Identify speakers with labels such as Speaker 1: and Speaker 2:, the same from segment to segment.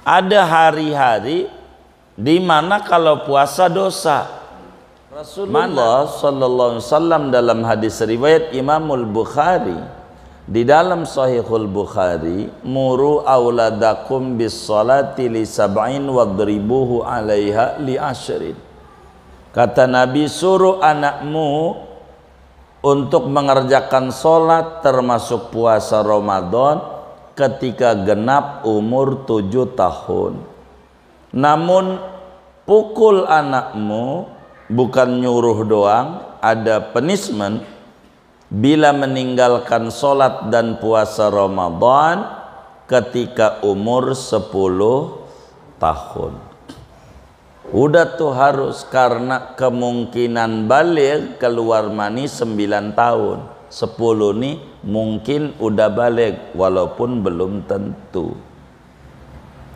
Speaker 1: Ada hari-hari di mana kalau puasa dosa. Rasulullah sallallahu alaihi wasallam dalam hadis riwayat Imamul Bukhari, di dalam Sahihul Bukhari, muru auladakum bis salati li sab'in wadribuhu 'alaiha li asyrin. Kata Nabi, suruh anakmu untuk mengerjakan sholat termasuk puasa Ramadan ketika genap umur 7 tahun. Namun pukul anakmu, bukan nyuruh doang, ada punishment bila meninggalkan sholat dan puasa Ramadan ketika umur 10 tahun. Udah tuh harus, karena kemungkinan balik keluar mani 9 tahun. 10 nih mungkin udah balik walaupun belum tentu.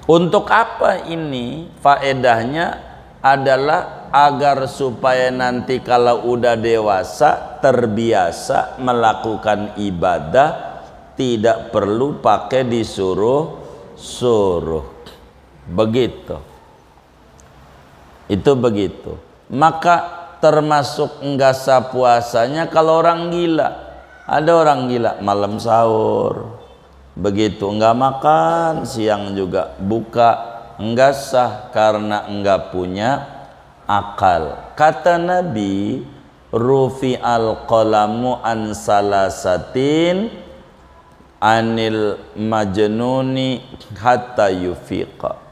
Speaker 1: Untuk apa ini? Faedahnya adalah agar supaya nanti kalau udah dewasa terbiasa melakukan ibadah, tidak perlu pakai disuruh-suruh. Begitu. Itu begitu. Maka termasuk enggak sah puasanya kalau orang gila. Ada orang gila malam sahur, begitu enggak makan, siang juga buka, enggak sah karena enggak punya akal. Kata Nabi, rufi al-qalamu an salasatin anil majnuni hatta yufiqa.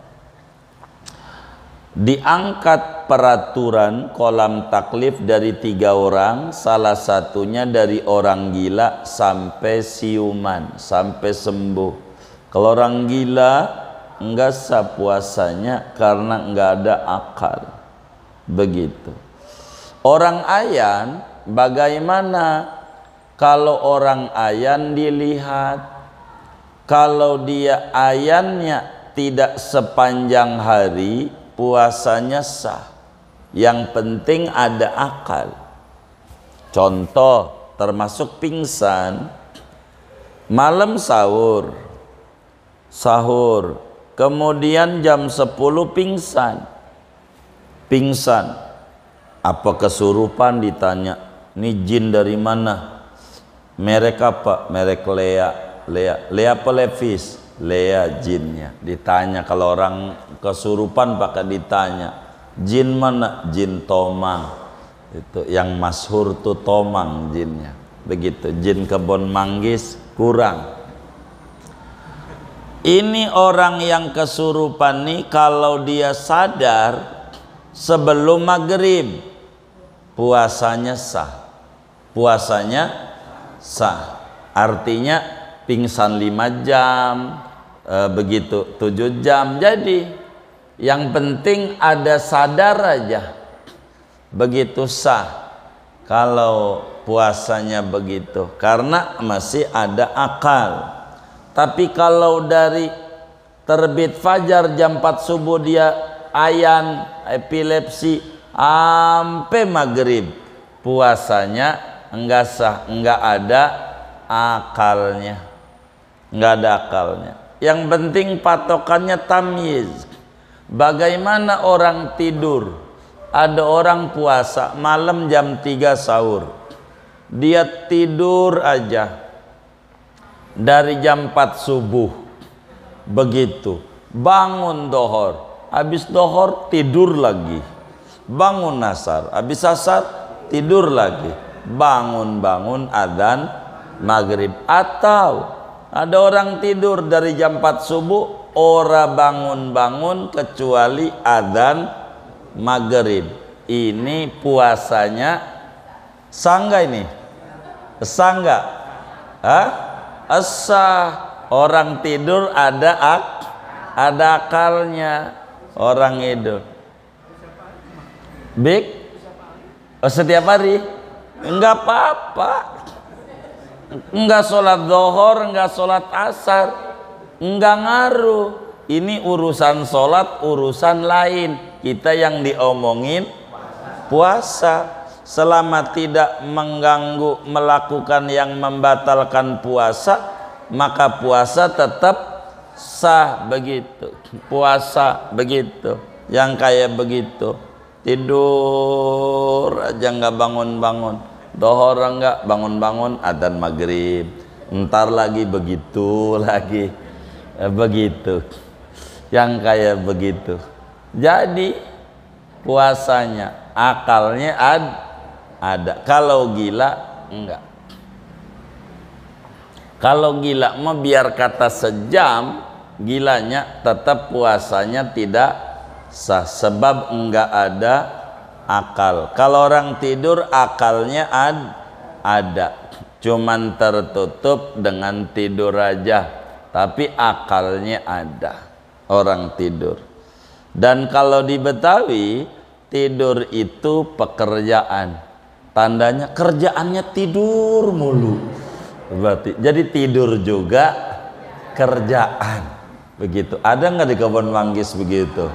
Speaker 1: Diangkat peraturan kolam taklif dari 3 orang, salah satunya dari orang gila sampai siuman, sampai sembuh. Kalau orang gila enggak sah puasanya karena enggak ada akal. Begitu. Orang ayan, bagaimana kalau orang ayan dilihat? Kalau dia ayannya tidak sepanjang hari, puasanya sah. Yang penting ada akal. Contoh, termasuk pingsan, malam sahur, kemudian jam 10 pingsan. Apa kesurupan? Ditanya, ini jin dari mana? Merek apa? Merek Lea apa Levis? Lea jinnya. Ditanya, kalau orang kesurupan pakai ditanya, jin mana? Jin Tomang. Itu yang masyhur tuh Tomang jinnya. Begitu. Jin kebon manggis kurang. Ini orang yang kesurupan nih, kalau dia sadar sebelum maghrib, puasanya sah. Artinya pingsan 5 jam, begitu 7 jam. Jadi yang penting ada sadar aja, begitu sah kalau puasanya begitu, karena masih ada akal. Tapi kalau dari terbit fajar jam 4 subuh dia ayan, epilepsi sampai maghrib, puasanya enggak sah, enggak ada akalnya. Yang penting patokannya tamyiz. Bagaimana orang tidur? Ada orang puasa malam jam 3 sahur, dia tidur aja dari jam 4 subuh, begitu bangun dohor, habis dohor tidur lagi, bangun asar, habis asar tidur lagi, bangun adzan maghrib. Atau ada orang tidur dari jam 4 subuh, ora bangun kecuali adzan maghrib. Ini puasanya sah nggak ini? Sah nggak? Sah. Orang tidur ada akalnya. Orang itu setiap hari enggak apa-apa. Enggak sholat zuhur, enggak sholat asar, enggak ngaruh. Ini urusan sholat, urusan lain. Kita yang diomongin puasa. Selama tidak mengganggu, melakukan yang membatalkan puasa, maka puasa tetap sah begitu. Puasa begitu. Yang kayak begitu tidur aja nggak bangun-bangun, dohor nggak bangun-bangun, adzan maghrib, ntar lagi begitu lagi, begitu. Yang kayak begitu. Jadi puasanya akalnya ada. Kalau gila enggak. Kalau gila mah biar kata sejam, gilanya tetap puasanya tidak sah, sebab enggak ada akal. Kalau orang tidur akalnya ada, cuman tertutup dengan tidur aja, tapi akalnya ada orang tidur. Dan kalau di Betawi tidur itu pekerjaan, tandanya kerjaannya tidur mulu. Berarti jadi tidur juga kerjaan begitu. Ada nggak di Kebon Manggis begitu?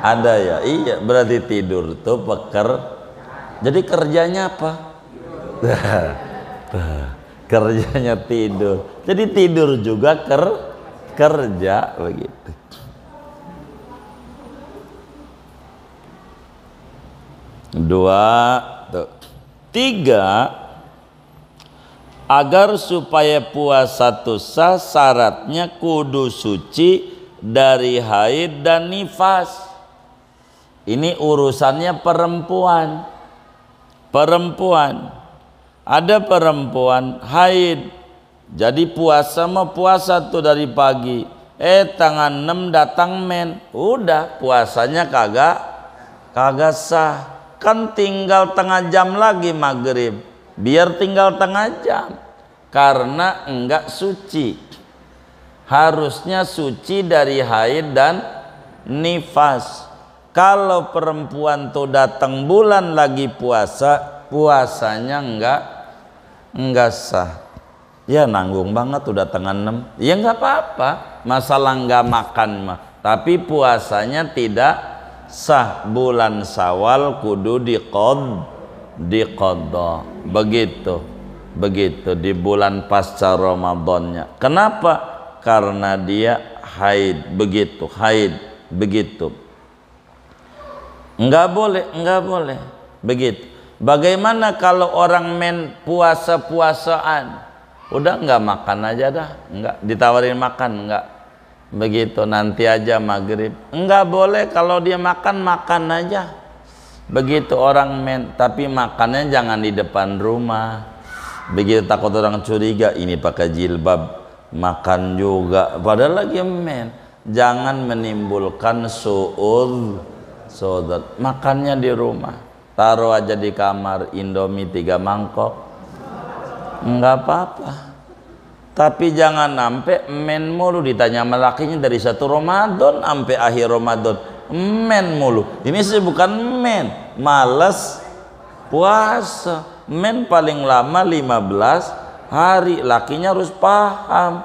Speaker 1: Ada ya. Iya, berarti tidur tuh jadi kerjanya apa? Kerjanya tidur. Jadi tidur juga kerja begitu. Dua, tuh. Tiga, agar supaya puasa itu sah, syaratnya kudu suci dari haid dan nifas. Ini urusannya perempuan. Ada perempuan haid, jadi puasa mah puasa tuh dari pagi. Tanggal 6 datang men, udah puasanya kagak sah. Kan tinggal tengah jam lagi maghrib, biar tinggal tengah jam, karena enggak suci. Harusnya suci dari haid dan nifas. Kalau perempuan tuh datang bulan lagi puasa, puasanya enggak sah. Ya nanggung banget udah tengah 6. Ya enggak apa-apa, masalah enggak makan mah, tapi puasanya tidak sah. Bulan Syawal kudu diqadha. Begitu di bulan pasca Ramadannya. Kenapa? Karena dia haid begitu. Enggak boleh begitu. Bagaimana kalau orang men puasaan, udah enggak makan aja dah, enggak ditawarin makan, enggak begitu, nanti aja maghrib. Enggak boleh, kalau dia makan aja begitu orang men, tapi makannya jangan di depan rumah begitu, takut orang curiga ini pakai jilbab makan juga, padahal lagi men. Jangan menimbulkan su'udzon. Makannya di rumah, taruh aja di kamar Indomie 3 mangkok, enggak apa-apa. Tapi jangan sampai men mulu, ditanya sama lakinya dari 1 Ramadan sampai akhir Ramadan men mulu. Ini sih bukan men, males puasa. Men paling lama 15 hari, lakinya harus paham.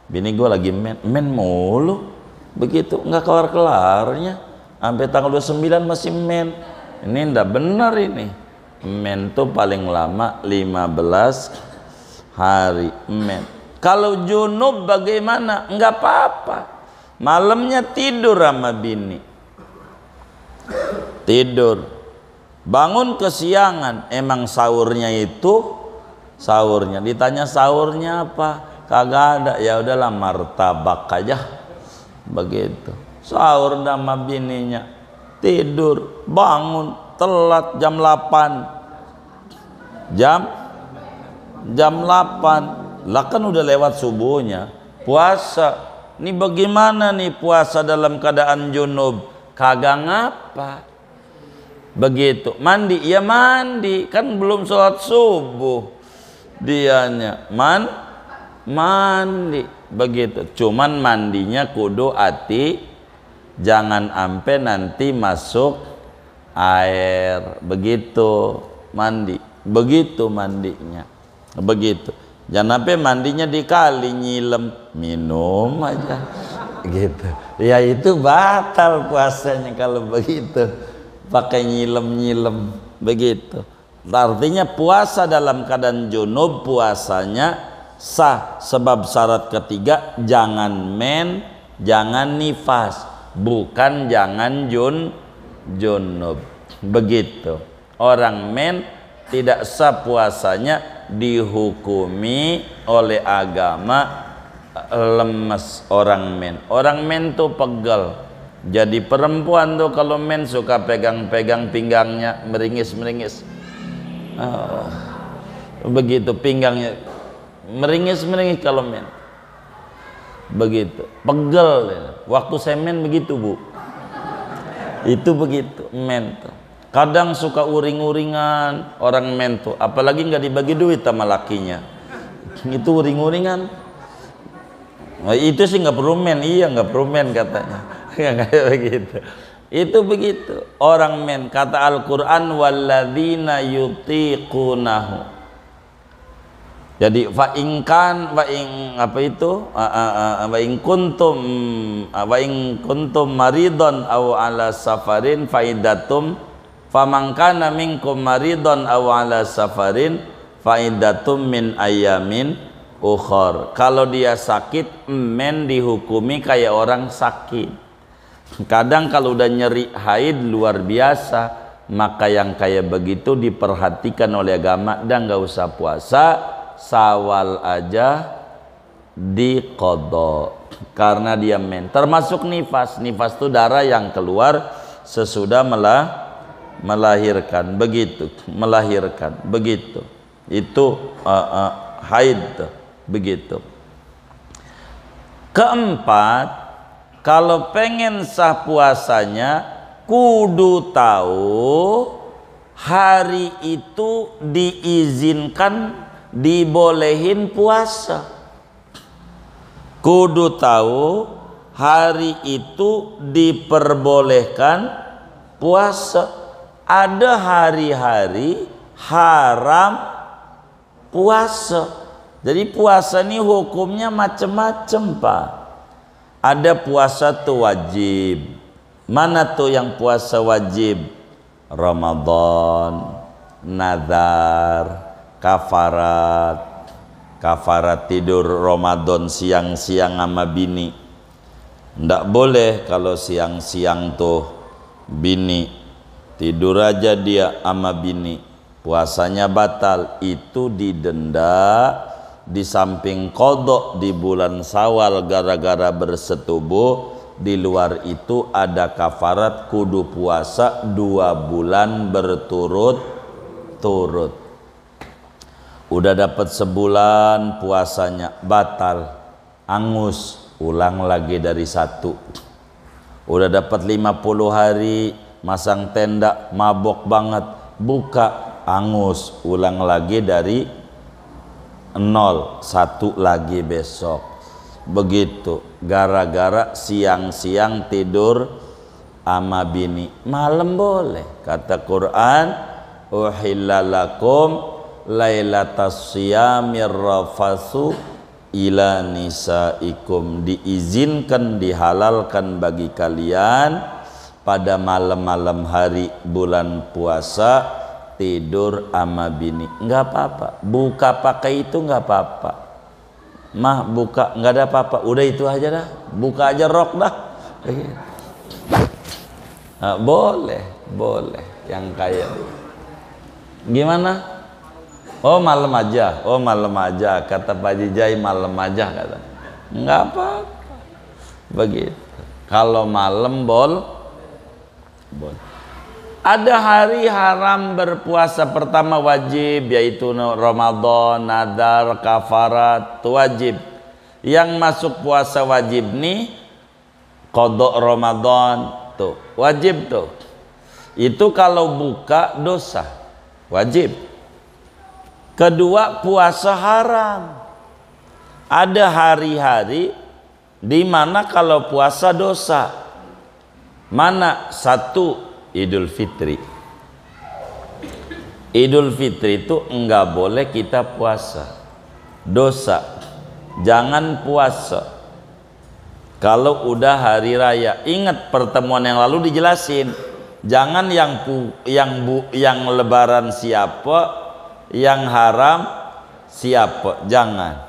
Speaker 1: Bini gue lagi men mulu begitu, nggak kelar-kelarnya sampai tanggal 29 masih men. Ini ndak benar ini. Men tuh paling lama 15 hari men. Kalau junub bagaimana? Enggak apa-apa. Malamnya tidur sama bini. Tidur. Bangun kesiangan. Emang sahurnya ditanya sahurnya apa? Kagak ada. Ya udahlah martabak aja. Begitu. Sahur sama bininya. Tidur, bangun telat jam 8. Jam 8 lah, kan udah lewat subuhnya. Puasa ini bagaimana nih, puasa dalam keadaan junub? Kagak ngapa begitu. Mandi, ya mandi, kan belum sholat subuh dianya mandi begitu. Cuman mandinya kudu hati, jangan ampe nanti masuk air begitu. Begitu mandinya begitu. Jangan sampai mandinya di kali, nyilem, minum aja gitu. Ya itu batal puasanya kalau begitu, pakai nyilem begitu. Artinya puasa dalam keadaan junub puasanya sah. Sebab syarat ketiga jangan men, jangan nifas, bukan jangan junub. Begitu. Orang men tidak sah puasanya, dihukumi oleh agama lemes orang men. Orang men tuh pegel. Jadi perempuan tuh kalau men suka pegang-pegang pinggangnya, meringis-meringis. Begitu pinggangnya meringis-meringis kalau men. Begitu. Pegel. Waktu saya men begitu, Bu. Itu begitu men tuh. Kadang suka uring-uringan orang men tuh, apalagi nggak dibagi duit sama lakinya. Itu uring-uringan. Nah, itu sih nggak perlu men, iya nggak perlu men katanya. Kayak begitu. Itu begitu. Orang men, kata Al-Quran, walladzina yutiqunahu. Jadi fa ingkan wa ing apa itu? Wa ing kuntum maridon aw ala safarin faidatum faman kana minkum maridon aw ala safarin faidatum min ayamin ukhor. Kalau dia sakit, men dihukumi kayak orang sakit. Kadang kalau udah nyeri haid luar biasa, maka yang kayak begitu diperhatikan oleh agama dan nggak usah puasa, sawal aja diqadha karena dia men. Termasuk nifas. Nifas itu darah yang keluar sesudah melahirkan, begitu. Melahirkan, begitu. Itu haid, begitu. Keempat, kalau pengen sah puasanya, kudu tahu hari itu diizinkan, dibolehin puasa. Kudu tahu hari itu diperbolehkan puasa. Ada hari-hari haram puasa. Jadi puasa ini hukumnya macam-macam, Pak. Ada puasa tuh wajib. Mana tuh yang puasa wajib? Ramadan, nazar, kafarat tidur Ramadan siang-siang sama bini. Ndak boleh kalau siang-siang tuh bini tidur aja dia sama bini, puasanya batal. Itu didenda. Di samping kodok di bulan Syawal gara-gara bersetubuh, di luar itu ada kafarat, kudu puasa 2 bulan berturut-turut. Udah dapat sebulan puasanya batal, angus, ulang lagi dari 1. Udah dapat 50 hari masang tenda, mabok banget, buka, angus, ulang lagi dari 0, 1 lagi besok. Begitu, gara-gara siang-siang tidur ama bini. Malam boleh, kata Quran, uhillalakum lailatas siyamir rafasu ila nisaikum. Diizinkan, dihalalkan bagi kalian pada malam-malam hari bulan puasa tidur ama bini. Enggak apa-apa, buka pakai itu enggak apa-apa. Mah buka enggak ada apa-apa, udah itu aja dah, buka aja rok dah. Nah, boleh yang kayak gimana? Oh malam aja, kata Pak Jijai, malam aja kata. Enggak apa-apa, begitu. Kalau malam boleh. Ada hari haram berpuasa, pertama wajib, yaitu Ramadan, nadar, kafarat, itu wajib. Yang masuk puasa wajib nih qadha Ramadan, tuh wajib tuh. Itu kalau buka dosa, wajib. Kedua, puasa haram. Ada hari-hari di mana kalau puasa dosa. Mana? 1, Idul Fitri. Idul Fitri itu enggak boleh kita puasa, dosa. Jangan puasa kalau udah hari raya. Ingat pertemuan yang lalu dijelasin, jangan yang lebaran siapa, yang haram siapa, jangan.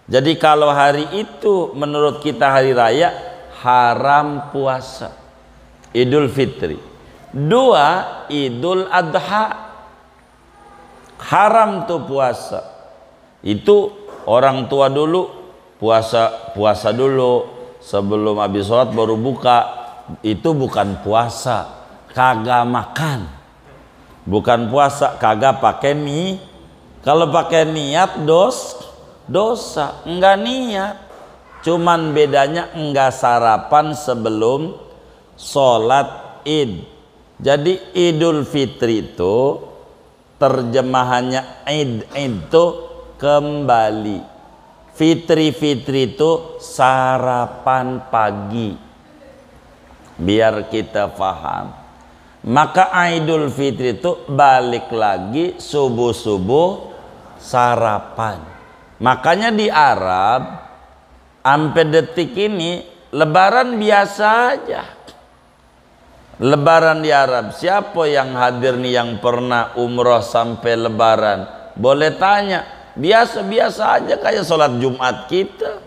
Speaker 1: Jadi kalau hari itu menurut kita hari raya, haram puasa. Idul Fitri. Dua, Idul Adha. Haram tuh puasa. Itu orang tua dulu puasa dulu, sebelum habis sholat baru buka. Itu bukan puasa, kagak makan. Bukan puasa, kagak pakai mie. Kalau pakai niat dosa, enggak niat. Cuman bedanya enggak sarapan sebelum sholat id. Jadi Idul Fitri itu terjemahannya id itu kembali. Fitri itu sarapan pagi. Biar kita paham. Maka Idul Fitri itu balik lagi subuh-subuh sarapan. Makanya di Arab sampai detik ini lebaran biasa aja. Lebaran di Arab, siapa yang hadir nih yang pernah umroh sampai lebaran? Boleh tanya. Biasa-biasa aja kayak sholat Jumat kita.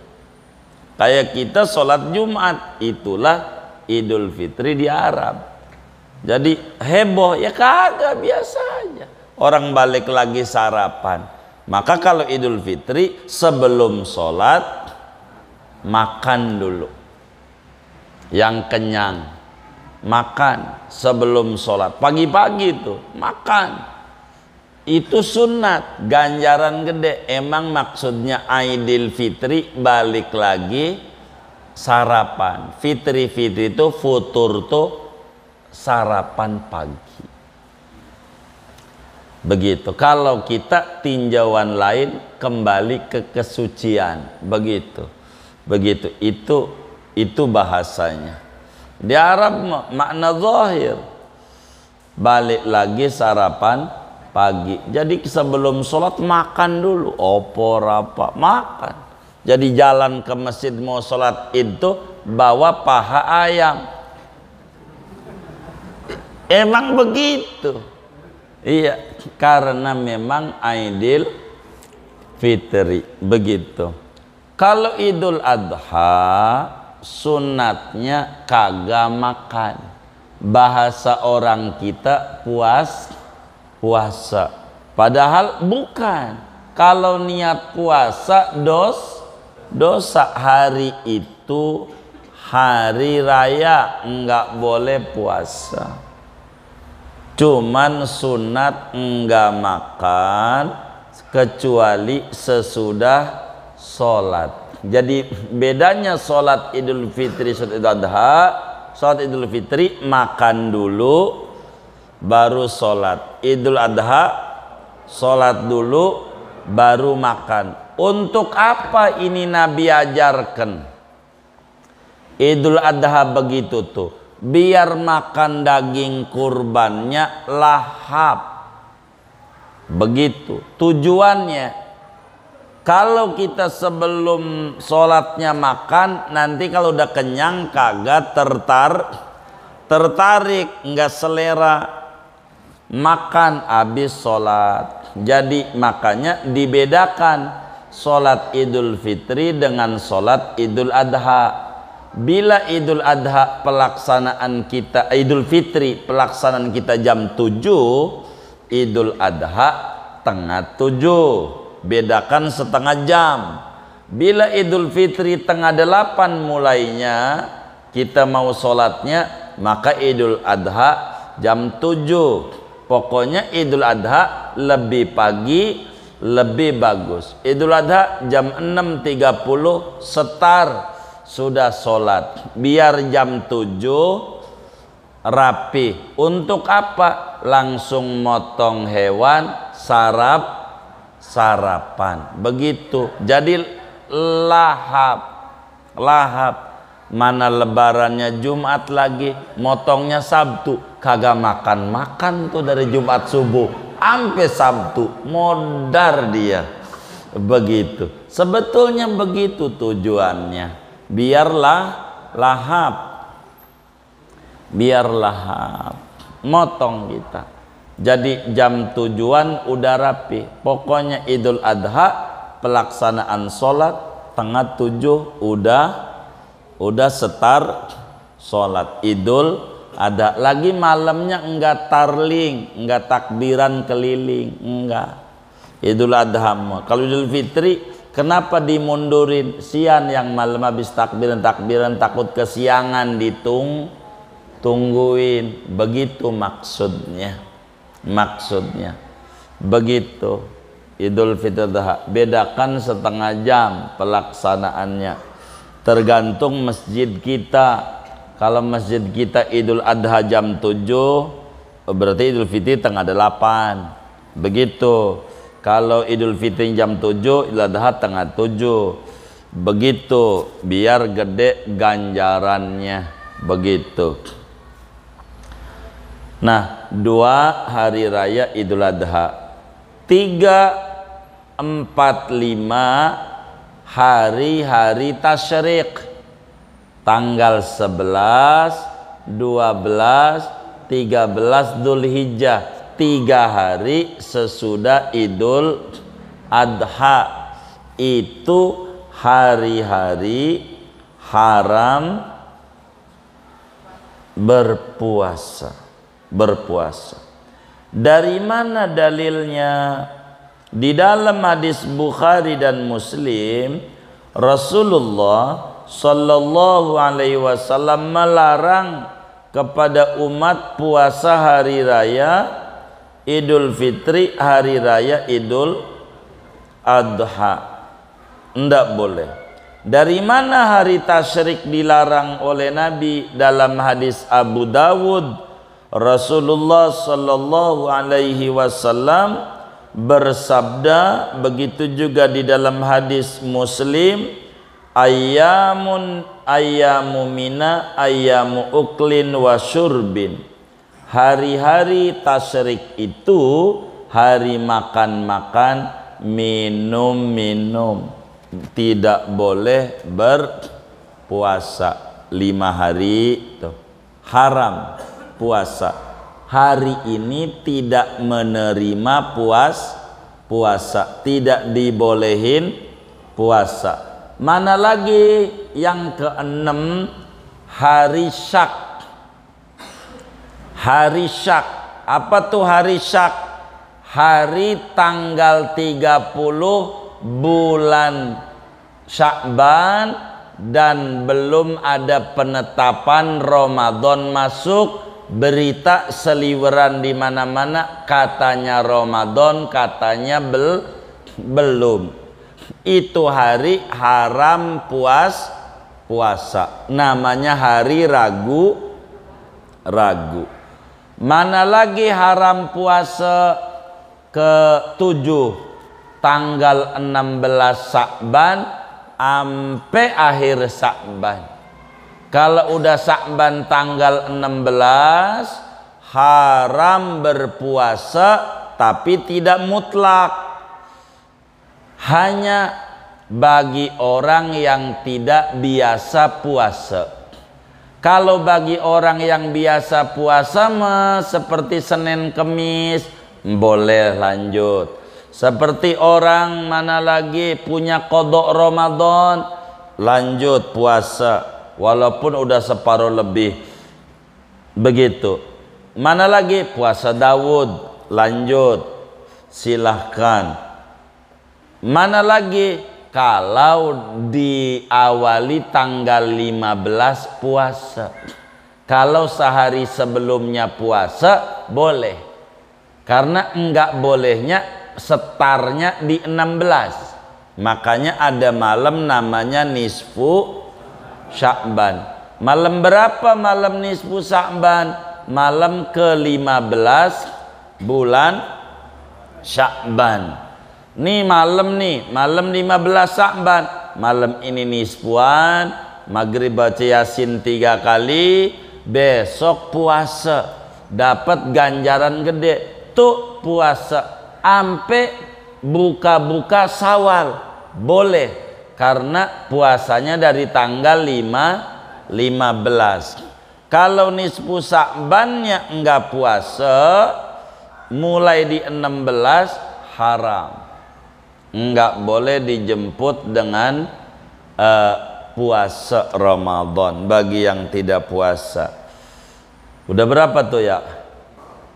Speaker 1: Kayak kita sholat Jumat. Itulah Idul Fitri di Arab. Jadi heboh ya kagak, biasa aja. Orang balik lagi sarapan. Maka kalau Idul Fitri sebelum sholat makan dulu. Yang kenyang makan sebelum sholat. Pagi-pagi itu makan. Itu sunat, ganjaran gede. Emang maksudnya Idul Fitri balik lagi sarapan. Fitri itu futur tuh sarapan pagi. Begitu. Kalau kita tinjauan lain kembali ke kesucian. Begitu. Itu bahasanya. Di Arab makna zahir. Balik lagi sarapan pagi. Jadi sebelum sholat makan dulu. Opor apa makan. Jadi jalan ke masjid mau sholat itu bawa paha ayam. Emang begitu. Iya, karena memang Idul Fitri begitu. Kalau Idul Adha sunatnya kagak makan. Bahasa orang kita puasa. Padahal bukan. Kalau niat puasa dosa. Hari itu hari raya, enggak boleh puasa. Cuman sunat enggak makan kecuali sesudah sholat. Jadi bedanya sholat Idul Fitri, sholat Idul Adha. Sholat Idul Fitri makan dulu baru sholat. Idul Adha sholat dulu baru makan. Untuk apa ini Nabi ajarkan? Idul Adha begitu tuh. Biar makan daging kurbannya lahap. Begitu tujuannya. Kalau kita sebelum sholatnya makan, nanti kalau udah kenyang kagak tertarik, nggak selera makan habis sholat. Jadi makanya dibedakan sholat Idul Fitri dengan sholat Idul Adha. Bila Idul Adha pelaksanaan kita, Idul Fitri pelaksanaan kita jam 7, Idul Adha tengah 7. Bedakan setengah jam. Bila Idul Fitri tengah 8 mulainya kita mau sholatnya, maka Idul Adha jam 7. Pokoknya Idul Adha lebih pagi lebih bagus. Idul Adha jam 6.30 setar sudah sholat, biar jam 7 rapi. Untuk apa? Langsung motong hewan, sarapan. Begitu. Jadi lahap. Mana lebarannya Jumat lagi, motongnya Sabtu. Kagak makan tuh dari Jumat subuh sampai Sabtu, modar dia. Begitu. Sebetulnya begitu tujuannya. Biarlah lahap, motong kita. Jadi jam tujuan udah rapi. Pokoknya Idul Adha pelaksanaan sholat, tengah 7 udah setar sholat Idul Adha. Lagi malamnya enggak tarling, enggak takbiran keliling, enggak. Idul Adha. Kalau Idul Fitri kenapa dimundurin? Siang yang malam habis takbiran takut kesiangan tungguin. Begitu maksudnya begitu. Idul Fitri Adha bedakan setengah jam pelaksanaannya, tergantung masjid kita. Kalau masjid kita Idul Adha jam 7, berarti Idul Fitri tengah 8. Begitu. Kalau Idul Fitri jam 7, Idul Adha tengah 7. Begitu, biar gede ganjarannya. Begitu. Nah, 2 hari raya Idul Adha. 3, 4, 5 hari-hari tasyrik. Tanggal 11, 12, 13 Dzulhijjah, 3 hari sesudah Idul Adha. Itu hari-hari haram berpuasa. Dari mana dalilnya? Di dalam hadis Bukhari dan Muslim, Rasulullah Sallallahu Alaihi Wasallam melarang kepada umat puasa hari raya Idul Fitri, hari raya Idul Adha. Tidak boleh. Dari mana hari tasyrik dilarang oleh Nabi? Dalam hadis Abu Dawud, Rasulullah Sallallahu Alaihi Wasallam bersabda, begitu juga di dalam hadis Muslim, ayyamu mina ayyamu uklin wa syurbin. Hari-hari tasyrik itu hari makan-makan, minum-minum. Tidak boleh berpuasa 5 hari itu haram puasa. Hari ini tidak menerima puasa, tidak dibolehin puasa. Mana lagi yang keenam, hari syak. Hari syak. Apa tuh hari syak? Hari tanggal 30 bulan Sya'ban dan belum ada penetapan Ramadan masuk, berita seliweran di mana-mana katanya Ramadan, katanya belum. Itu hari haram puasa. Namanya hari ragu. Mana lagi haram puasa? Ke-7 tanggal 16 Sya'ban sampai akhir Sya'ban. Kalau udah Sya'ban tanggal 16 haram berpuasa, tapi tidak mutlak. Hanya bagi orang yang tidak biasa puasa. Kalau bagi orang yang biasa puasa mah seperti Senin Kemis boleh lanjut. Seperti orang mana lagi punya qodok Ramadan, lanjut puasa walaupun udah separuh lebih. Begitu. Mana lagi puasa Daud, lanjut, silahkan. Mana lagi kalau diawali tanggal 15 puasa. Kalau sehari sebelumnya puasa boleh. Karena enggak bolehnya setarnya di 16. Makanya ada malam namanya nisfu Sya'ban. Malam berapa malam nisfu Sya'ban? Malam ke-15 bulan Sya'ban. Nih malam 15 Sya'ban. Malam ini nisfuan, maghrib baca Yasin 3 kali, besok puasa. Dapat ganjaran gede. Tuh puasa ampe buka-buka Syawal boleh, karena puasanya dari tanggal 15. Kalau nisfu Sya'bannya enggak puasa mulai di 16 haram. Enggak boleh dijemput dengan puasa Ramadan bagi yang tidak puasa. Udah berapa tuh ya?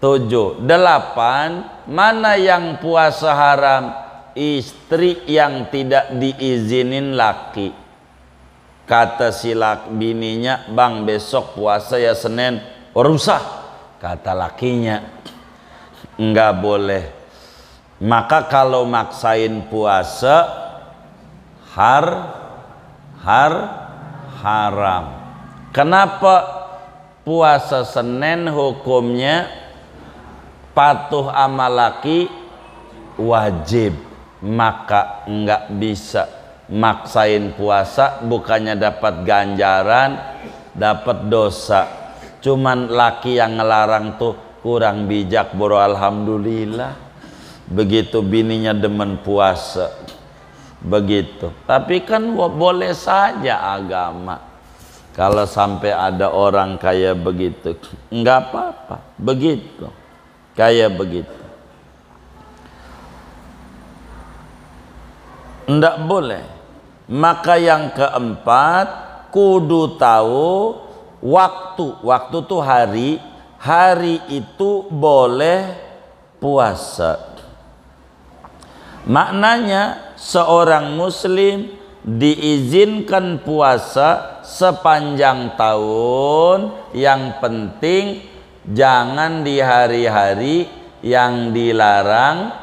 Speaker 1: 7. 8. Mana yang puasa haram? Istri yang tidak diizinin laki. Kata si bininya, bang besok puasa ya Senin. Rusah. Kata lakinya, enggak boleh. Maka kalau maksain puasa haram. Kenapa puasa Senin hukumnya patuh sama laki wajib, maka enggak bisa maksain puasa, bukannya dapat ganjaran, dapat dosa. Cuman laki yang ngelarang tuh kurang bijak, bro. Alhamdulillah begitu bininya demen puasa begitu. Tapi kan boleh saja agama. Kalau sampai ada orang kayak begitu, enggak apa-apa begitu, kayak begitu. Enggak boleh. Maka yang keempat, kudu tahu waktu. Waktu tuh hari. Hari itu boleh puasa. Maknanya seorang muslim diizinkan puasa sepanjang tahun. Yang penting jangan di hari-hari yang dilarang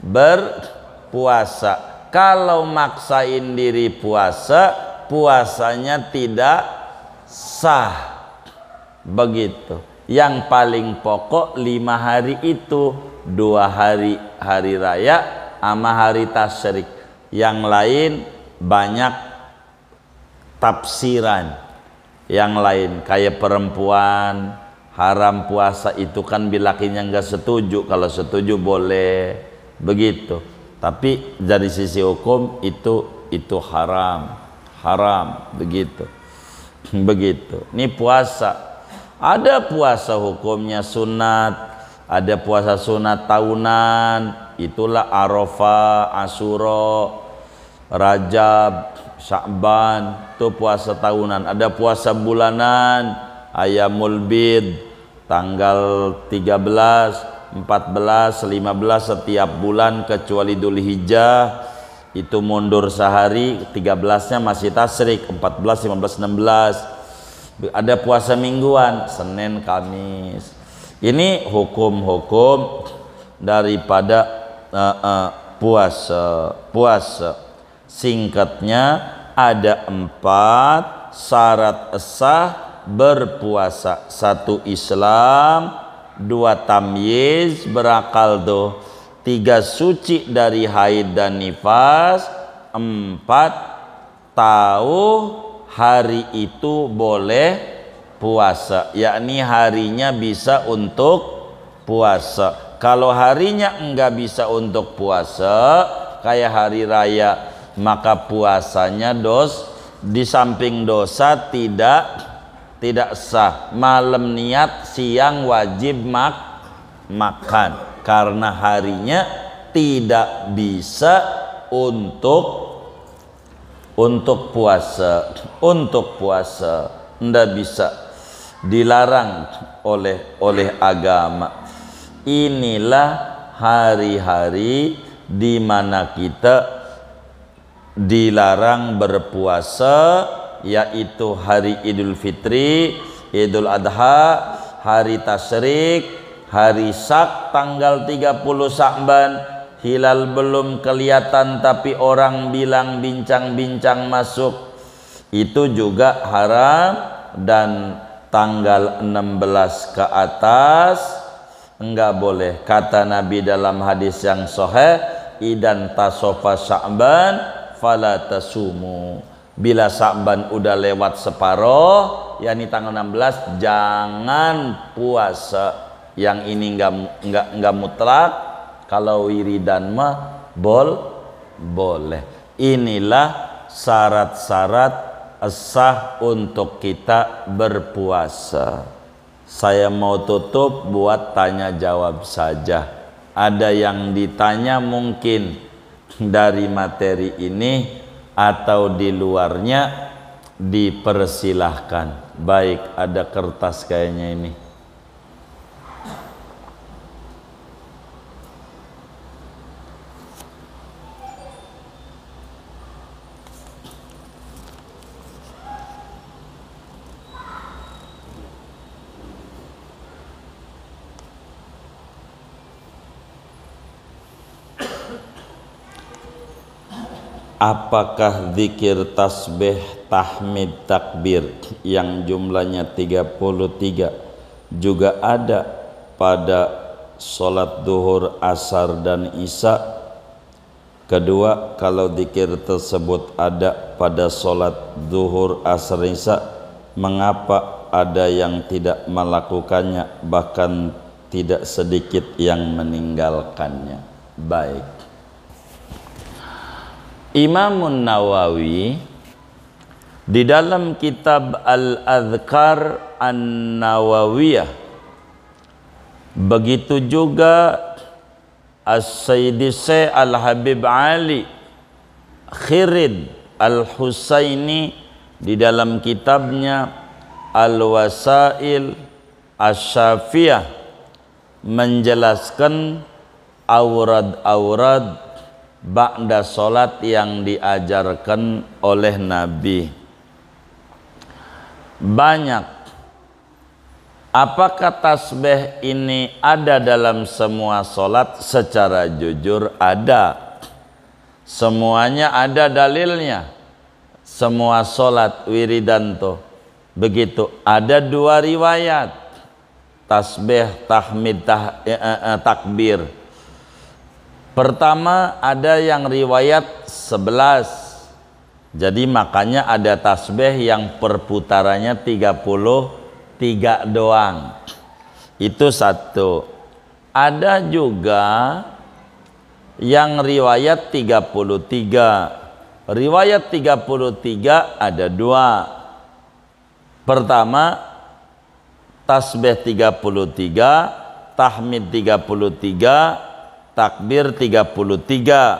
Speaker 1: berpuasa. Kalau maksain diri puasa, puasanya tidak sah. Begitu. Yang paling pokok 5 hari itu, 2 hari hari raya sama hari tasyrik. Yang lain banyak tafsiran. Yang lain kayak perempuan haram puasa itu kan bilakinya nggak setuju. Kalau setuju boleh begitu. Tapi dari sisi hukum itu haram begitu. Begitu. Ini puasa. Ada puasa hukumnya sunat, ada puasa sunat tahunan. Itulah Arafah, Asyura, Rajab, Sya'ban, itu puasa tahunan. Ada puasa bulanan, Ayyamul Bid, tanggal 13, 14, 15 setiap bulan kecuali Dzulhijjah. Itu mundur sehari, 13-nya masih tasyrik, 14, 15, 16. Ada puasa mingguan, Senin, Kamis. Ini hukum-hukum daripada puasa. Singkatnya ada 4 syarat sah berpuasa. 1 Islam, 2 tamyiz berakal tuh, 3 suci dari haid dan nifas, 4 tahu hari itu boleh puasa, yakni harinya bisa untuk puasa. Kalau harinya enggak bisa untuk puasa, kayak hari raya, maka puasanya di samping dosa tidak sah. Malam niat, siang wajib makan karena harinya tidak bisa untuk puasa. Untuk puasa enggak bisa, dilarang oleh agama. Inilah hari-hari di mana kita dilarang berpuasa, yaitu hari Idul Fitri, Idul Adha, hari Tasyrik, hari Syak tanggal 30 Sya'ban. Hilal belum kelihatan tapi orang bilang bincang-bincang masuk, itu juga haram. Dan tanggal 16 ke atas enggak boleh. Kata Nabi dalam hadis yang sahih, idan tasofa Sya'ban fala tasumu. Bila Sya'ban udah lewat separuh, yakni tanggal 16, jangan puasa. Yang ini enggak mutlak. Kalau wiridan mah boleh. Inilah syarat-syarat sah untuk kita berpuasa. Saya mau tutup buat tanya jawab saja. Ada yang ditanya mungkin dari materi ini atau di luarnya dipersilahkan. Baik, ada kertas kayaknya ini. Apakah zikir tasbih, tahmid, takbir yang jumlahnya 33 juga ada pada sholat duhur, asar, dan isya? Kedua, kalau zikir tersebut ada pada sholat duhur, asar, isya, mengapa ada yang tidak melakukannya, bahkan tidak sedikit yang meninggalkannya? Baik, Imamun Nawawi di dalam kitab Al-Adhkar An-Nawawiyah, begitu juga As-Sayyidi Syekh Al-Habib Ali Khirid Al-Husaini di dalam kitabnya Al-Wasail Asy-Syafiyah menjelaskan aurad-aurad ba'da solat yang diajarkan oleh Nabi. Banyak. Apakah tasbih ini ada dalam semua solat? Secara jujur ada. Semuanya ada dalilnya. Semua solat wiridanto. Begitu. Ada 2 riwayat. Tasbih, tahmid, takbir. Pertama, ada yang riwayat 11. Jadi makanya ada tasbih yang perputarannya 33 doang. Itu satu. Ada juga yang riwayat 33. Riwayat 33 ada 2. Pertama, tasbih 33, tahmid 33, takbir 33,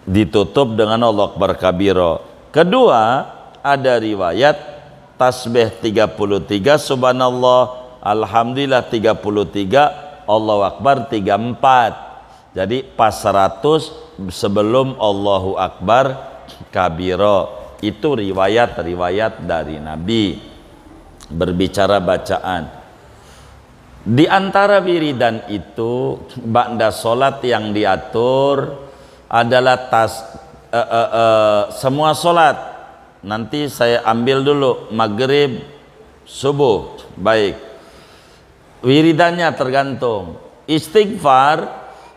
Speaker 1: ditutup dengan Allahu Akbar kabiro. Kedua, ada riwayat tasbih 33, subhanallah, alhamdulillah 33, Allahu Akbar 34. Jadi pas 100 sebelum Allahu Akbar kabiro. Itu riwayat-riwayat dari Nabi berbicara bacaan. Di antara wiridan itu, ba'da solat yang diatur adalah semua solat. Nanti saya ambil dulu maghrib, subuh. Baik, wiridannya tergantung. Istighfar,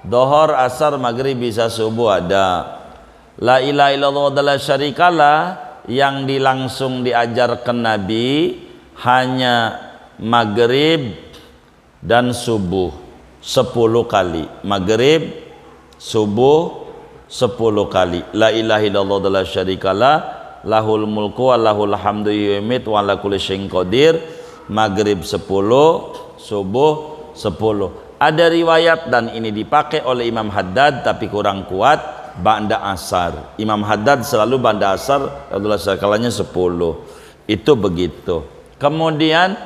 Speaker 1: dohor, asar, maghrib, bisa subuh ada. La ilaha illallah wa la syarikalah yang langsung diajarkan Nabi hanya maghrib dan subuh 10 kali. Maghrib, subuh 10 kali. La ilaha illallah wa la syarikalah, lahul mulku wa lahul hamdu yu'mit wa ala kulli syai'in qadir. Maghrib 10, subuh 10. Ada riwayat, dan ini dipakai oleh Imam Haddad tapi kurang kuat, ba'da asar. Imam Haddad selalu ba'da asar, Abdullah sakalanya 10. Itu begitu. Kemudian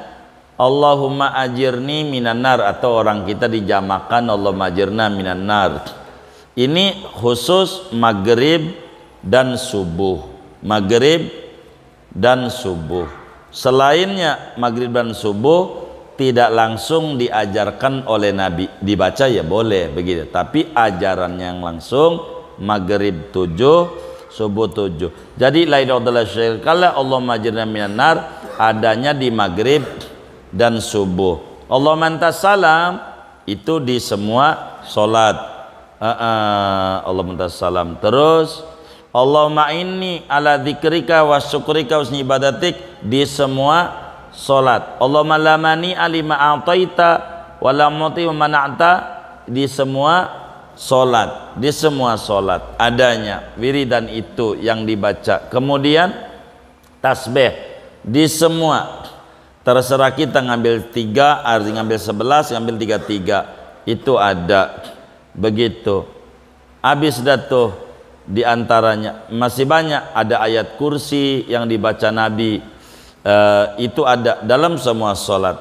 Speaker 1: Allahumma ajirni minan nar, atau orang kita dijamakan Allahumma ajirna minan nar. Ini khusus maghrib dan subuh. Maghrib dan subuh. Selainnya maghrib dan subuh tidak langsung diajarkan oleh Nabi. Dibaca ya boleh begitu, tapi ajaran yang langsung maghrib 7, subuh 7. Jadi la ilaha illallah kalau Allahumma ajirna minan nar adanya di maghrib dan subuh. Allahumma antas salam itu di semua solat. Allahumma antas salam. Terus Allahumma inni ala dzikrika wa syukrika husni ibadatik di semua solat. Allahumma lamani alima a'taita wa lamuti wa mana'ta di semua solat. Di semua solat adanya wiridan itu yang dibaca. Kemudian tasbih di semua. Terserah kita ngambil 3, ngambil 11, ngambil 33. Itu ada. Begitu. habis dah tuh. Di antaranya masih banyak, ada ayat kursi yang dibaca Nabi, itu ada dalam semua sholat.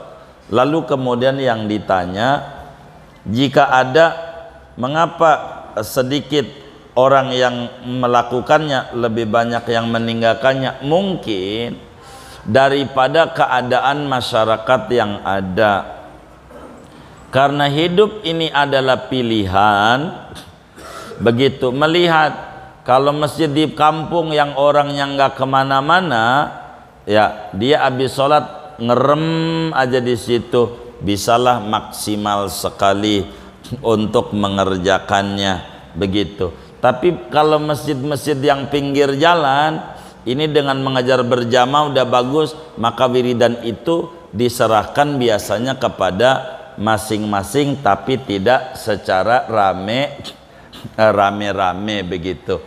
Speaker 1: Lalu kemudian yang ditanya, jika ada, mengapa sedikit orang yang melakukannya, lebih banyak yang meninggalkannya? Mungkin daripada keadaan masyarakat yang ada, karena hidup ini adalah pilihan. Begitu melihat kalau masjid di kampung yang orangnya nggak kemana-mana, ya dia habis sholat ngerem aja di situ, bisalah maksimal sekali untuk mengerjakannya. Begitu. Tapi kalau masjid-masjid yang pinggir jalan ini dengan mengajar berjamaah udah bagus, maka wiridan itu diserahkan biasanya kepada masing-masing, tapi tidak secara rame-rame begitu.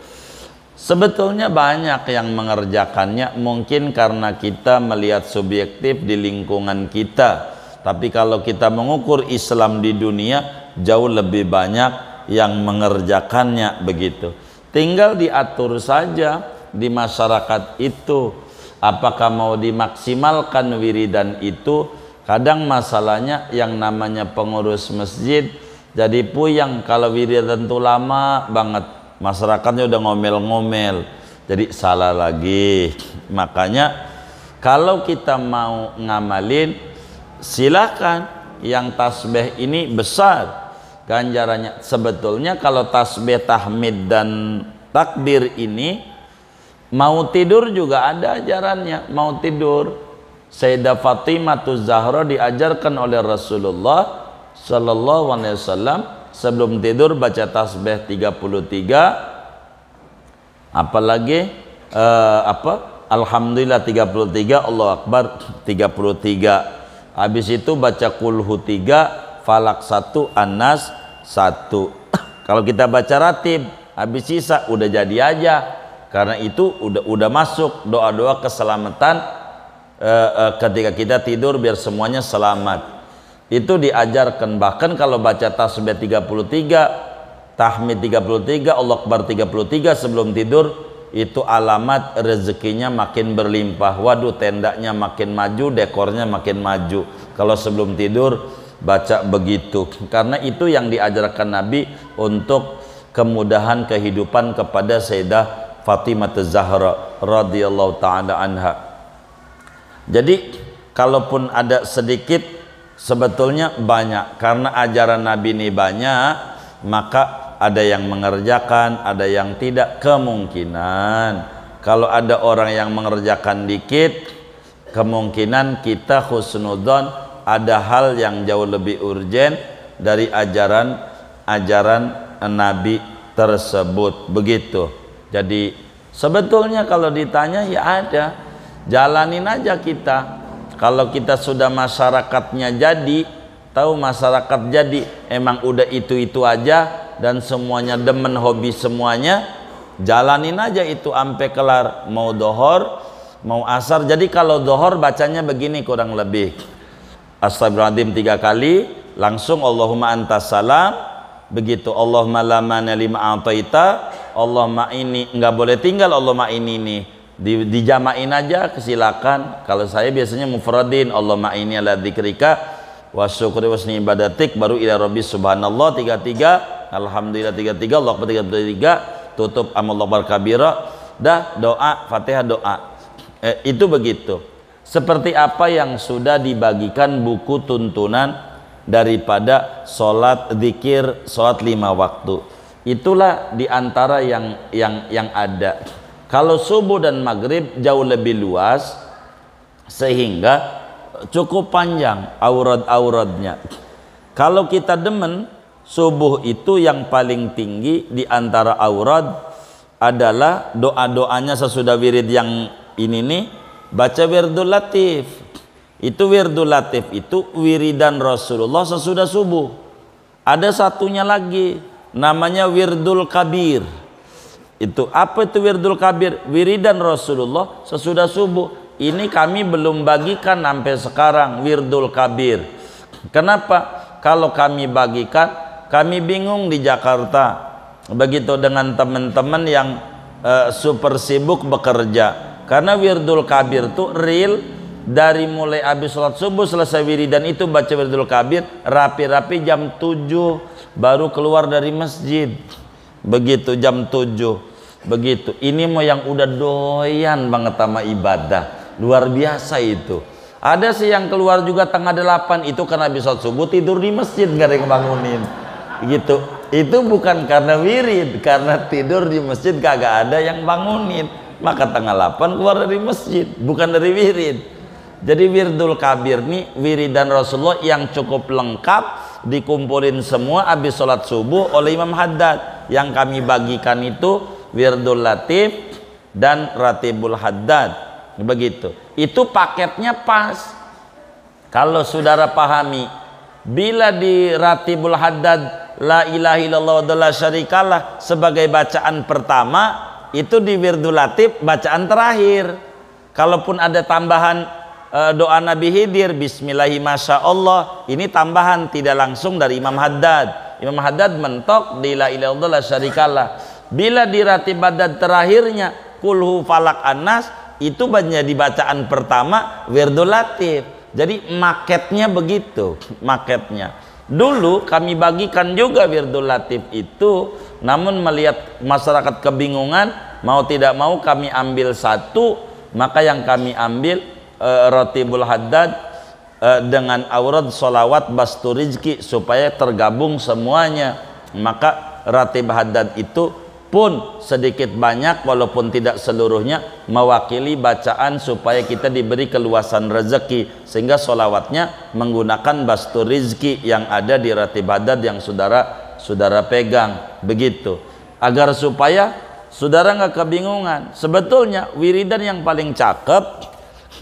Speaker 1: Sebetulnya banyak yang mengerjakannya, mungkin karena kita melihat subjektif di lingkungan kita. Tapi kalau kita mengukur Islam di dunia, jauh lebih banyak yang mengerjakannya begitu. Tinggal diatur saja di masyarakat itu, apakah mau dimaksimalkan wiridan itu. Kadang masalahnya yang namanya pengurus masjid jadi puyang kalau wiridan itu lama banget, masyarakatnya udah ngomel-ngomel, jadi salah lagi. Makanya kalau kita mau ngamalin, silakan. Yang tasbih ini besar ganjarannya. Sebetulnya kalau tasbih, tahmid dan takbir ini mau tidur juga ada ajarannya. Mau tidur, Sayyidah Fatimah Zahra diajarkan oleh Rasulullah Sallallahu Alaihi Wasallam sebelum tidur baca tasbih 33, apalagi Alhamdulillah 33, Allahu Akbar 33. Habis itu baca kulhu 3, falak 1, An-Nas 1. Kalau kita baca ratib, habis sisa udah jadi aja. Karena itu udah masuk doa-doa keselamatan ketika kita tidur biar semuanya selamat. Itu diajarkan. Bahkan kalau baca tasbih 33, tahmid 33, Allah Akbar 33 sebelum tidur, itu alamat rezekinya makin berlimpah. Waduh, tendanya makin maju, dekornya makin maju kalau sebelum tidur baca begitu. Karena itu yang diajarkan Nabi untuk kemudahan kehidupan kepada Sayyidah Fatimah Zahra radhiyallahu taala anha. Jadi kalaupun ada sedikit, sebetulnya banyak, karena ajaran Nabi ini banyak, maka ada yang mengerjakan, ada yang tidak. Kemungkinan kalau ada orang yang mengerjakan dikit, kemungkinan kita husnudzon ada hal yang jauh lebih urgen dari ajaran Nabi tersebut begitu. Jadi sebetulnya kalau ditanya ya ada, jalanin aja kita. Kalau kita sudah masyarakatnya jadi, tahu masyarakat jadi emang udah itu aja dan semuanya demen, hobi semuanya, jalanin aja itu sampai kelar. Mau dohor, mau asar. Jadi kalau dohor bacanya begini kurang lebih, Astagfirullahaladzim 3 kali, langsung Allahumma antas salam, begitu. Allahumma la mani lima a'taita, Allahumma ini, nggak boleh tinggal Allahumma ini nih. Dijamain aja, kesilakan. Kalau saya biasanya mufradin, Allahumma inni ala dzikrika wa syukri wa husni ibadatik, baru ila rabbi subhanallah 33, alhamdulillah 33, Allahu akbar 33, tutup amallahu barkabira, dah doa Fatihah doa. Itu begitu. Seperti apa yang sudah dibagikan buku tuntunan daripada sholat zikir, sholat 5 waktu. Itulah diantara yang ada. Kalau subuh dan maghrib jauh lebih luas, sehingga cukup panjang aurad-auradnya. Kalau kita demen, subuh itu yang paling tinggi di antara aurad adalah doa-doanya sesudah wirid yang ini nih, baca wirdul latif. Itu wirdul latif itu wiridan Rasulullah sesudah subuh. Ada satunya lagi namanya wirdul kabir. Itu apa itu wirdul kabir? Wiridan Rasulullah sesudah subuh. Ini kami belum bagikan sampai sekarang wirdul kabir. Kenapa? Kalau kami bagikan, kami bingung di Jakarta. Begitu dengan teman-teman yang super sibuk bekerja, karena wirdul kabir tuh real dari mulai habis sholat subuh selesai wiridan itu baca wirdul kabir, rapi-rapi jam 7 baru keluar dari masjid. Begitu jam 7 begitu. Ini mau yang udah doyan banget sama ibadah, luar biasa itu. Ada sih yang keluar juga tengah 8 itu karena habis sholat subuh tidur di masjid, gak ada yang bangunin gitu. Itu bukan karena wirid, karena tidur di masjid kagak ada yang bangunin, maka tengah 8 keluar dari masjid, bukan dari wirid. Jadi wirdul kabir nih wiridan Rasulullah yang cukup lengkap, dikumpulin semua habis sholat subuh oleh Imam Haddad. Yang kami bagikan itu wirdul latif dan ratibul haddad. Begitu. Itu paketnya pas. Kalau saudara pahami, bila di ratibul haddad la ilaha illallah wa la syarikalah sebagai bacaan pertama, itu di wirdul latif bacaan terakhir. Kalaupun ada tambahan doa Nabi Khidir bismillahi masyaallah, ini tambahan tidak langsung dari Imam Haddad. Imam Haddad mentok di la ilaha illallah la syarikalah. Bila di ratib haddad terakhirnya kulhu falak anas, itu menjadi bacaan pertama wirdul latif. Jadi maketnya begitu, maketnya. Dulu kami bagikan juga wirdul latif itu, namun melihat masyarakat kebingungan, mau tidak mau kami ambil satu, maka yang kami ambil ratibul haddad dengan aurad sholawat bastu rizki supaya tergabung semuanya. Maka ratib haddad itu pun sedikit banyak walaupun tidak seluruhnya mewakili bacaan supaya kita diberi keluasan rezeki, sehingga sholawatnya menggunakan bastu rizki yang ada di ratib haddad yang saudara pegang. Begitu, agar supaya saudara nggak kebingungan. Sebetulnya wiridan yang paling cakep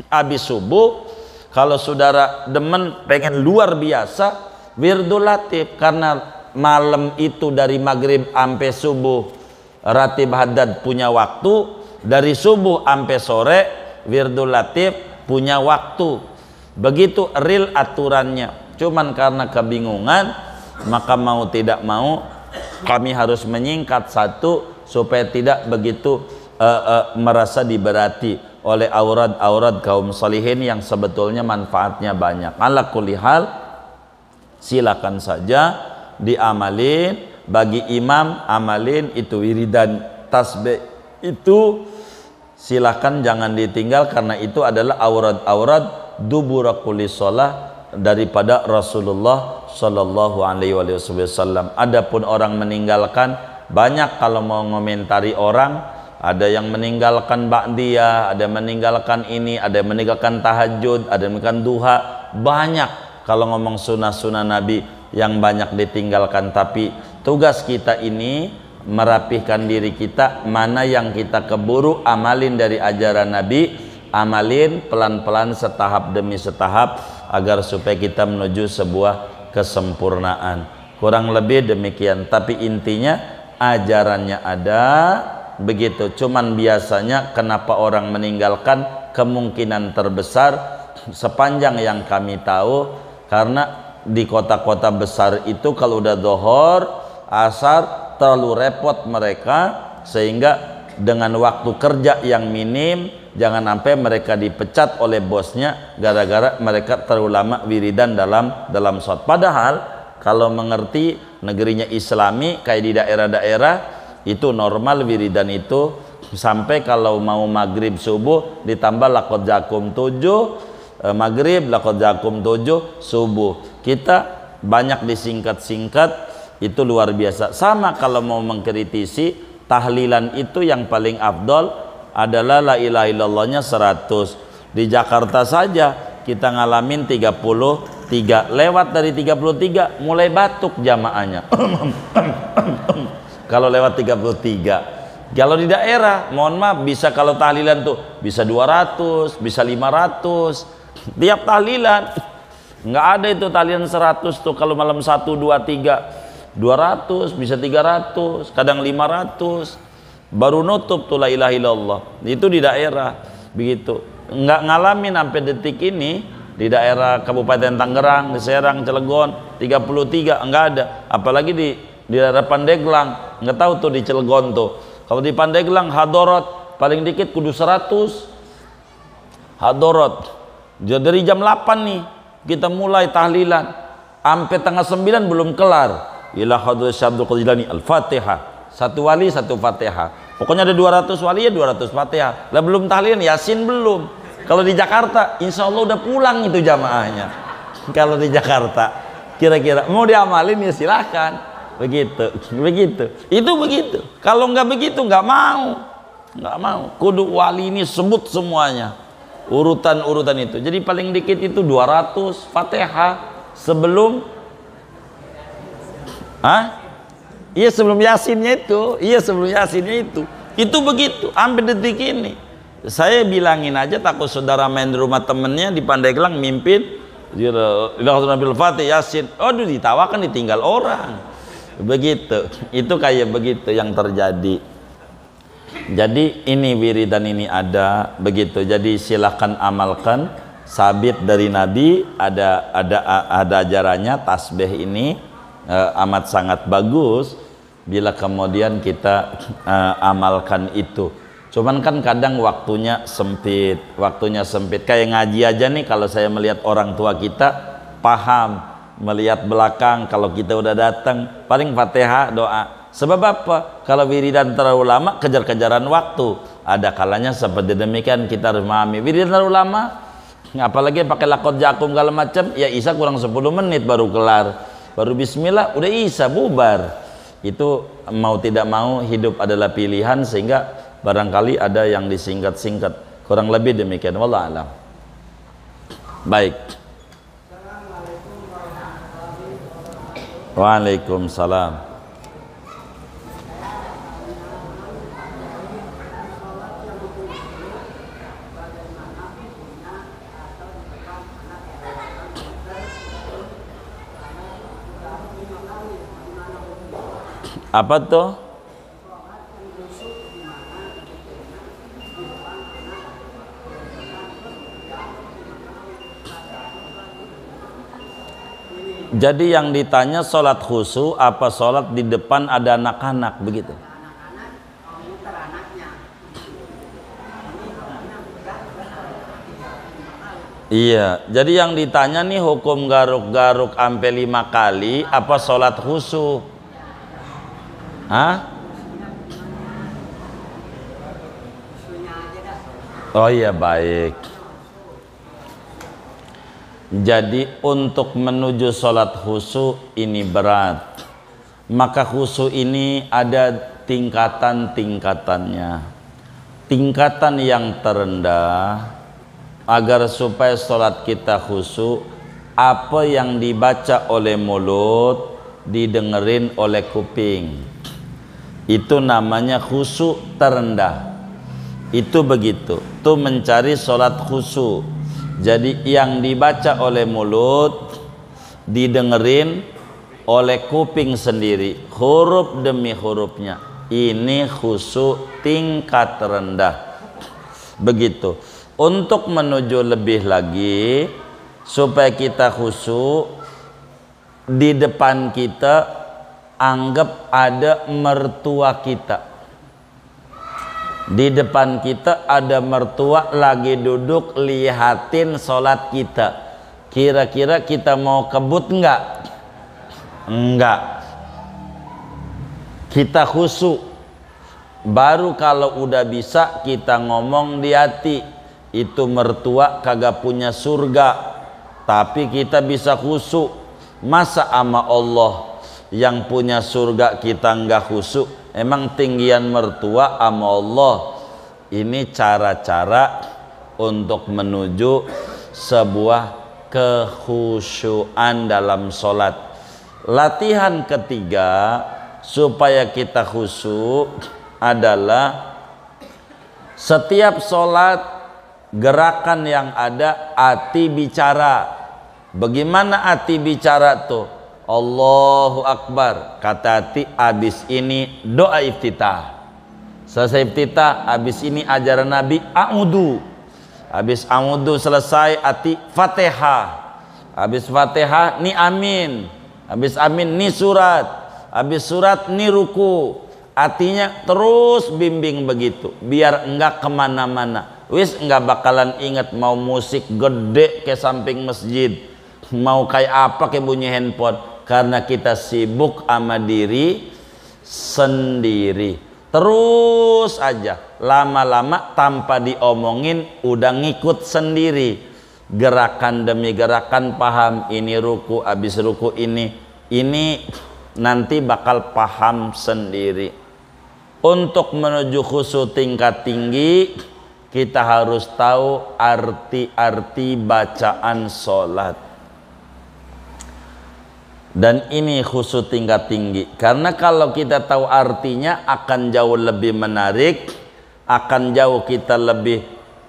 Speaker 1: habis subuh, kalau saudara demen pengen luar biasa, wirdul latif, karena malam itu dari maghrib sampai subuh ratib haddad punya waktu, dari subuh sampai sore wirdul latif punya waktu. Begitu real aturannya. Cuman karena kebingungan, maka mau tidak mau kami harus menyingkat satu supaya tidak begitu merasa diberati oleh aurad kaum salihin yang sebetulnya manfaatnya banyak. Ala kulli hal, silakan saja diamalin. Bagi imam amalin itu wiridan tasbih itu silakan jangan ditinggal, karena itu adalah aurad dubura kulli shalah daripada Rasulullah sallallahu alaihi wasallam. Adapun orang meninggalkan, banyak kalau mau ngomentari orang, ada yang meninggalkan ba'diyah, ada yang meninggalkan ini, ada yang meninggalkan tahajud, ada yang meninggalkan duha, banyak kalau ngomong sunnah-sunnah Nabi yang banyak ditinggalkan. Tapi tugas kita ini merapihkan diri kita, mana yang kita keburu amalin dari ajaran Nabi, amalin pelan-pelan setahap demi setahap agar supaya kita menuju sebuah kesempurnaan. Kurang lebih demikian, tapi intinya ajarannya ada begitu. Cuman biasanya kenapa orang meninggalkan, kemungkinan terbesar sepanjang yang kami tahu, karena di kota-kota besar itu kalau udah zuhur asar terlalu repot mereka, sehingga dengan waktu kerja yang minim jangan sampai mereka dipecat oleh bosnya gara-gara mereka terlalu lama wiridan dalam sholat. Padahal kalau mengerti negerinya Islami kayak di daerah-daerah itu normal wiridan itu sampai kalau mau maghrib subuh ditambah laqad jakum 7 maghrib, laqad jakum 7 subuh. Kita banyak disingkat-singkat, itu luar biasa. Sama kalau mau mengkritisi tahlilan itu yang paling afdol adalah la ilaha illallahnya 100. Di Jakarta saja kita ngalamin 33, lewat dari 33 mulai batuk jamaahnya. Kalau lewat 33. Kalau di daerah mohon maaf bisa, kalau tahlilan tuh bisa 200, bisa 500 tiap tahlilan. Nggak ada itu tahlilan 100 tuh. Kalau malam 1, 2, 3 200, bisa 300, kadang 500 baru nutup tuh la ilaha illallah. Itu di daerah begitu. Nggak ngalamin sampai detik ini di daerah Kabupaten Tangerang, di Serang, Cilegon 33 enggak ada. Apalagi di daerah Pandeglang nggak tahu tuh di Cilegon tuh. Kalau di Pandeglang hadarat paling dikit kudu 100 hadarat. Dari jam 8 nih kita mulai tahlilan sampai tengah 9 belum kelar. Ila hadrat Syabdul Qadir Al-Fatihah. Satu wali satu Fatihah. Pokoknya ada 200 wali ya 200 Fatihah. Lah belum tahlilan Yasin belum. Kalau di Jakarta insya Allah udah pulang itu jamaahnya. Kalau di Jakarta kira-kira mau diamalin ya silahkan. Begitu, begitu. Itu begitu. Kalau nggak begitu nggak mau. Kudu wali ini sebut semuanya. Urutan-urutan itu. Jadi paling dikit itu 200 Fatihah sebelum iya sebelum Yasinnya itu. Iya sebelum Yasinnya itu. Itu begitu. Sampai detik ini. Saya bilangin aja takut saudara main di rumah temennya di Pandeglang mimpin. Dia Nabil Fatih Yasin. Aduh ditawakan ditinggal orang. Begitu. Itu kayak begitu yang terjadi. Jadi ini wiridan ini ada begitu. Jadi silahkan amalkan. Sabit dari Nabi ada ajarannya tasbih ini amat sangat bagus bila kemudian kita amalkan itu. Cuman kan kadang waktunya sempit kayak ngaji aja nih. Kalau saya melihat orang tua kita paham, melihat belakang kalau kita udah datang paling Fatihah doa. Sebab apa? Kalau wiridan terlalu lama kejar-kejaran waktu. Ada kalanya seperti demikian kita harus memahami wiridan terlalu lama, apalagi pakai lakot jakum segala macam, ya Isya kurang 10 menit baru kelar, baru bismillah udah Isya bubar. Itu mau tidak mau hidup adalah pilihan, sehingga barangkali ada yang disingkat-singkat. Kurang lebih demikian, wallah alam. Baik. Waalaikumsalam. Apa tuh? Jadi yang ditanya sholat khusyuk apa sholat di depan ada anak-anak begitu? Iya, jadi yang ditanya nih hukum garuk-garuk sampai 5 kali apa sholat khusyuk? Oh iya baik. Jadi untuk menuju sholat khusyuk ini berat. Maka khusyuk ini ada tingkatan-tingkatannya. Tingkatan yang terendah agar supaya sholat kita khusyuk, apa yang dibaca oleh mulut didengerin oleh kuping. Itu namanya khusyuk terendah. Itu begitu. Itu mencari sholat khusyuk. Jadi yang dibaca oleh mulut didengerin oleh kuping sendiri, huruf demi hurufnya. Ini khusyuk tingkat rendah. Begitu. Untuk menuju lebih lagi supaya kita khusyuk, di depan kita anggap ada mertua kita. Di depan kita ada mertua lagi duduk lihatin sholat kita. Kira-kira kita mau kebut enggak? Enggak. Kita khusyuk. Baru kalau udah bisa kita ngomong di hati, itu mertua kagak punya surga, tapi kita bisa khusyuk. Masa ama Allah yang punya surga kita enggak khusyuk? Emang tinggian mertua ama Allah. Ini cara-cara untuk menuju sebuah kekhusyuan dalam sholat. Latihan ketiga supaya kita khusyuk adalah setiap sholat gerakan yang ada hati bicara. Bagaimana hati bicara tuh? Allahu Akbar, kata hati, habis ini doa iftitah. Selesai iftitah, habis ini ajaran Nabi a'udhu. Habis a'udhu selesai hati Fatihah. Habis Fatihah ni amin. Habis amin ni surat. Habis surat ni ruku. Artinya terus bimbing begitu, biar enggak kemana-mana. Wis enggak bakalan ingat mau musik gede ke samping masjid, mau kayak apa ke bunyi handphone, karena kita sibuk sama diri sendiri. Terus aja, lama-lama tanpa diomongin udah ngikut sendiri. Gerakan demi gerakan paham, ini ruku, habis ruku ini nanti bakal paham sendiri. Untuk menuju khusyuk tingkat tinggi, kita harus tahu arti-arti bacaan sholat. Dan ini khusyuk tingkat tinggi, karena kalau kita tahu artinya akan jauh lebih menarik, akan jauh kita lebih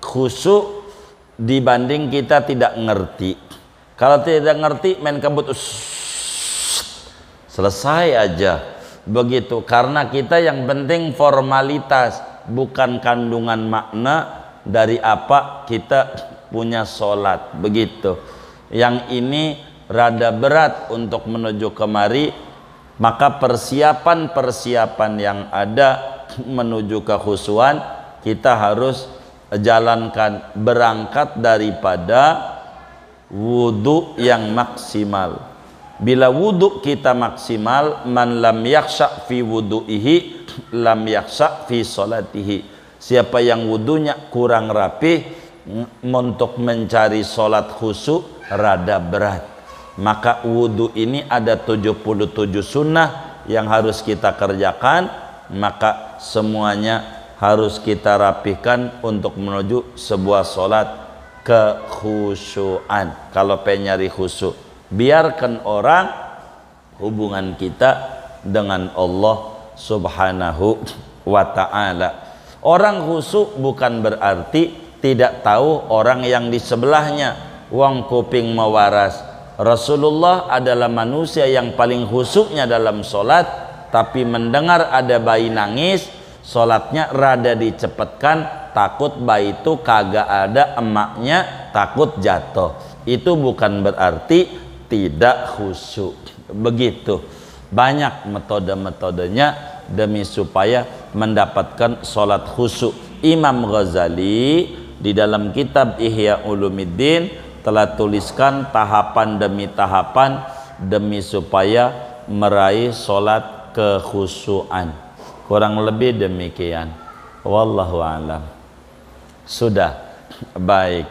Speaker 1: khusyuk dibanding kita tidak ngerti. Kalau tidak ngerti main kebut, selesai aja begitu. Karena kita yang penting formalitas, bukan kandungan makna dari apa kita punya sholat begitu. Yang ini rada berat untuk menuju kemari, maka persiapan yang ada menuju kekhusyuan kita harus jalankan, berangkat daripada wudu yang maksimal. Bila wudu kita maksimal, man lam yakhsha fi wudu'ihi lam yakhsha fi salatihi. Siapa yang wudunya kurang rapi, untuk mencari salat khusyuk rada berat. Maka wudu ini ada 77 sunnah yang harus kita kerjakan, maka semuanya harus kita rapihkan untuk menuju sebuah salat kekhusyuan. Kalau pengen nyari khusyuk, biarkan orang hubungan kita dengan Allah Subhanahu wa ta'ala. Orang khusyuk bukan berarti tidak tahu orang yang di sebelahnya, wong kuping mewaras. Rasulullah adalah manusia yang paling khusyuknya dalam sholat, tapi mendengar ada bayi nangis, sholatnya rada dicepatkan, takut bayi itu kagak ada emaknya, takut jatuh. Itu bukan berarti tidak khusyuk. Begitu banyak metode-metodenya demi supaya mendapatkan sholat khusyuk. Imam Ghazali di dalam kitab Ihya Ulumuddin telah tuliskan tahapan demi tahapan demi supaya meraih sholat kekhusyuan. Kurang lebih demikian. Wallahu a'lam. Sudah baik,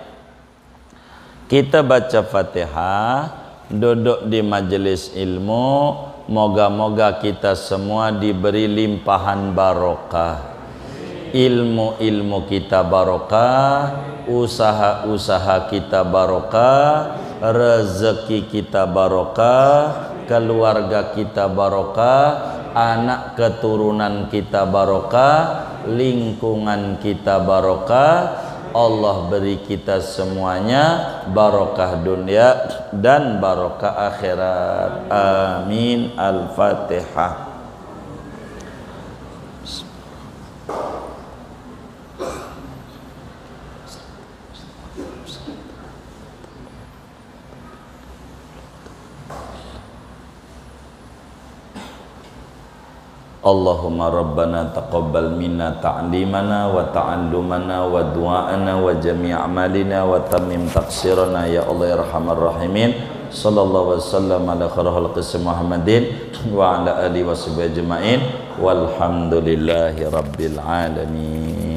Speaker 1: kita baca Fatihah, duduk di majelis ilmu. Moga-moga kita semua diberi limpahan barokah, ilmu-ilmu kita barokah, usaha-usaha kita barokah, rezeki kita barokah, keluarga kita barokah, anak keturunan kita barokah, lingkungan kita barokah. Allah beri kita semuanya barokah dunia dan barokah akhirat. Amin. Al-Fatihah. Allahumma rabbana taqabbal minna ta'limana wa ta'allumana wa du'ana wa jami' amalina wa tamim taqsirana ya Allah ya Arhamar Rahimin. Sallallahu wasallam ala khairil khalqi Muhammadin wa ala alihi wa sahbihi ajma'in walhamdulillahi rabbil alamin.